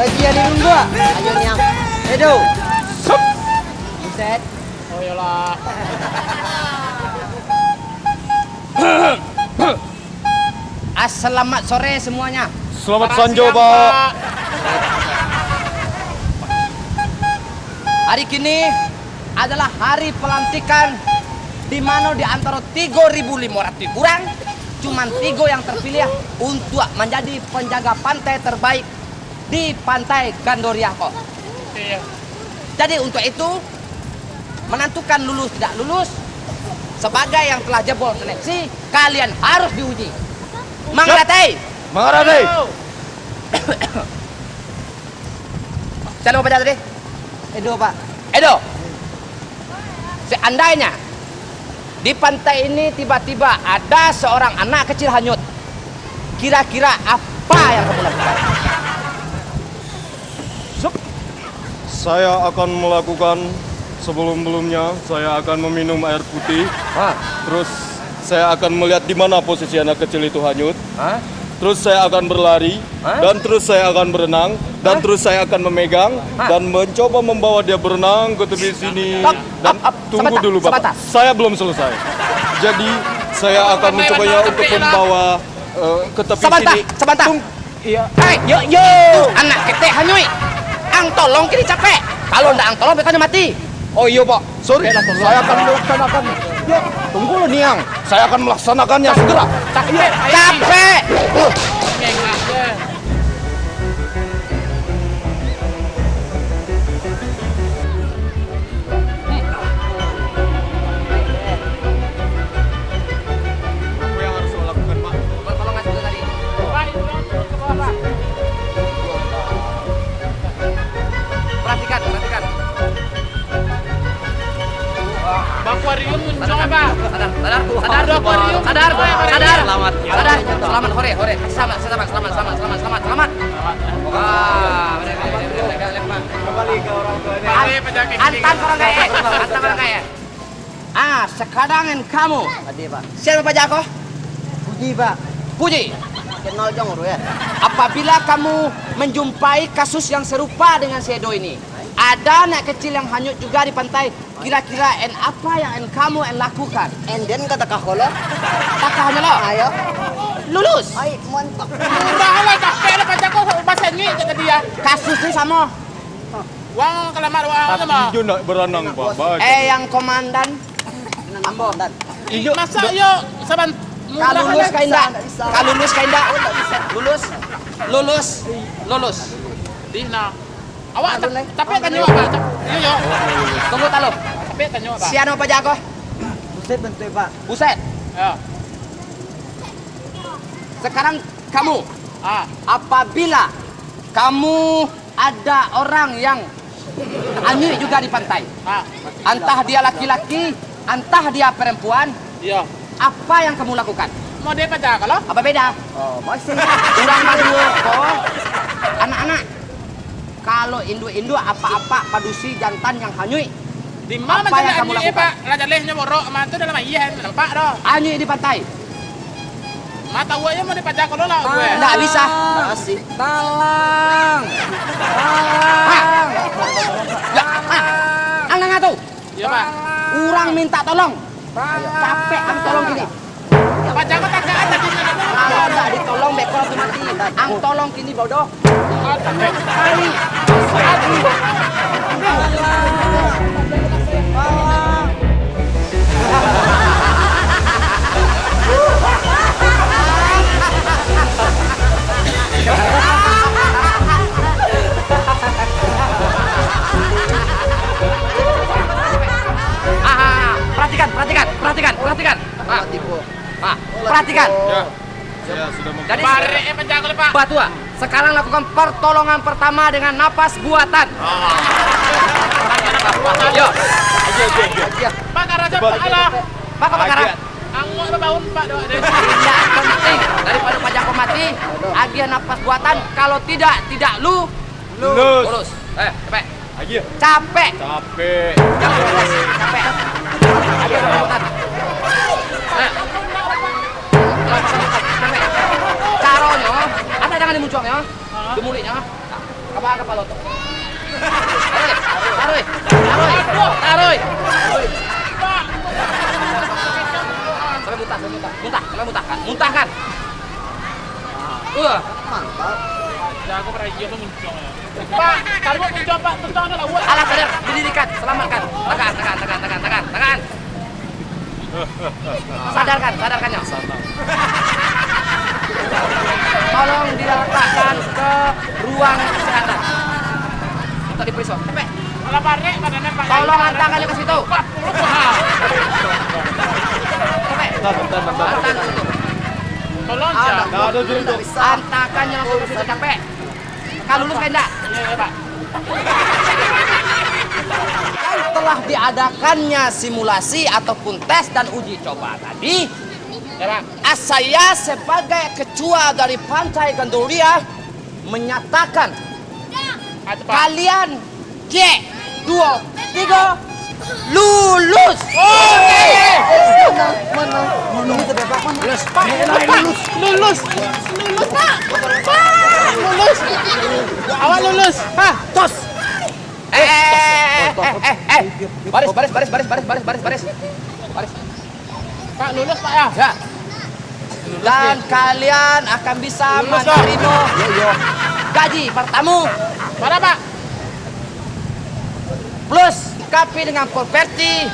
bagian ini gua. Ayo Niang. Edo. Sup. Buset. Oh iyalah. Selamat sore semuanya. Selamat sanjo, Pak. Hari kini adalah hari pelantikan di mana di antara 3.500 orang cuman 3 yang terpilih untuk menjadi penjaga pantai terbaik di Pantai Gandoria kok. Iya. Jadi untuk itu menentukan lulus tidak lulus sebagai yang telah jebol seleksi kalian harus diuji. Mangratai. Mangarate. Saya mau baca tadi. Edo Pak. Edo. Seandainya di pantai ini tiba-tiba ada seorang anak kecil hanyut, kira-kira apa yang kamu lakukan? Saya akan melakukan sebelum-belumnya saya akan meminum air putih. Terus saya akan melihat di mana posisi anak kecil itu hanyut. Terus saya akan berlari dan terus saya akan berenang dan terus saya akan memegang dan mencoba membawa dia berenang ke tepi sini. Dan tunggu dulu Bapak, saya belum selesai. Jadi saya akan mencobanya untuk membawa ke tepi sini. Sebentar. Iya. Hei, yo, anak kecil hanyut. Ang tolong kini capek. Kalau ndak ang tolong bekanya mati. Oh iya Pak, sorry. Saya akan melaksanakan. Ya, tunggu loh Niang. Saya akan melaksanakannya segera. Capek. Apa yang harus saya lakukan Pak? Tolong ngasih tadi. Pak, itu dong, turun ke bawah, Pak. Perhatikan. Aquarium muncul, Pak. Sadar Aquarium. sadar. Selamat. Selamat hore. Selamat. Wah, mereka lempar. Kembali ke orang tuanya. Balik penjaga Antan orang kaya. Sekarang kamu. Ade Pak. Siapa Pak Jako? Puji Pak. Puji. Kenal jong uru ya. Apabila kamu menjumpai kasus yang serupa dengan Sedo ini, ada anak kecil yang hanyut juga di pantai. Kira-kira apa yang kamu lakukan? Enden kata kaholo. Takah hanya lo. Ayo. Lulus. Ay, mantap. Udah lah, capek lah Pak Jako bahasa ini kata dia. Kasus ini sama. Wang kelamat wang Tapi sama. hijau nak berenang Pak. Baik. Yang komandan Ambo. Hijau. Masa yuk saban Kalulus kainda. Lulus. Dihna. Awak capek kan nyawa Pak. Yo. Tunggu talo. Capek kan nyawa Pak. Siapa Pak Jako? Buset bentuk Pak. Buset. Ya. Sekarang kamu, apabila kamu ada orang yang hanyut juga di pantai, entah dia laki-laki, entah dia perempuan, Iya. apa yang kamu lakukan? Mau dia Pak Jako lo? Apa beda? Oh, masih. Kurang berdua, oh. Anak-anak, kalau induk-induk apa-apa padusi jantan yang hanyut, Di mana Apa yang jalan kamu ini lakukan? Pak? Raja lehnya borok, mantu dalam iya nampak dah. hanyut di pantai, Mata gue mau di Pak Jako lo lah gue. nggak bisa. Masih. Angga nggak tahu. Iya Pak. Kurang minta tolong. Capek ang tolong gini. Pak Jako tak ada di mana. Kalau nggak ditolong bekor langsung mati. Ang tolong kini bodoh. Capek. Kali. Perhatikan. Perhatikan. Ya. Saya sudah Jadi Bare Pak Jako Pak. Batua, sekarang lakukan pertolongan pertama dengan napas buatan. Yo. Pak Raja Pak Allah. Pak kebakaran. Angok baun Pak doa deh. Tidak penting daripada Pak Jako mati, agian napas buatan. Kalau tidak lulus. Capek. Lagi. Capek. Capek. Jangan protes. Capek. Agian napas buatan. Caranya, ada jangan dimuncul ya. Di mulutnya. Apa Kalian muntahkan, muntahkan. Mantap. Jago pernah iya tuh muncul. Pak, kalau muncul Pak, tuntang adalah buat. Alah sadar, didirikan, selamatkan. Tekan. Sadarkannya. Tolong diletakkan ke ruang kesehatan. Untuk diperiksa. Cepet. Kalau parek badannya Pak. Tolong antarkannya ke situ. 40 mahal. Cepet. Bentar. Antarkan ke situ. Tolong Ah, ya. Nggak ada jadi tuh. Antarkannya langsung ke situ, capek. Kalau lulus kan enggak? Iya, Pak. Kan telah diadakannya simulasi ataupun tes dan uji coba tadi. Ya, Pak. Saya sebagai ketua dari Pantai Gandolia menyatakan Atuh, Pak. kalian G2 3 lulus. Mana itu deh Pak? Mana? Lulus. Lulus, Pak. Lulus. Awak lulus. Hah, Tos. Baris. Pak lulus Pak ya. Ya. Dan kalian akan bisa Lulus, menerima gaji pertama Mana Pak? plus kapi dengan properti,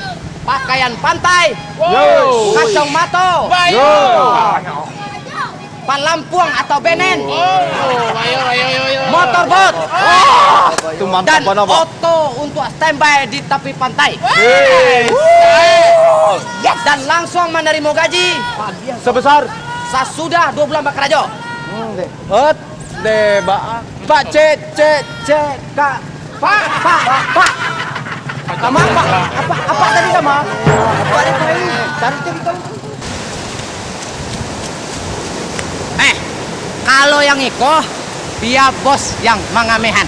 pakaian pantai, Wow. kacang mato, Bayo. palampuang atau benen, Oh, bayo. motorbot, Itu mantap dan banget, Pak. auto untuk standby di tepi pantai. Dan langsung menerima gaji Sebesar sesudah 2 bulan bekerja. Pak C Kak. Pak. Sama apa? Apa tadi sama? Apa ini? Cari kita. Kalau yang iko, biar bos yang mengamehan.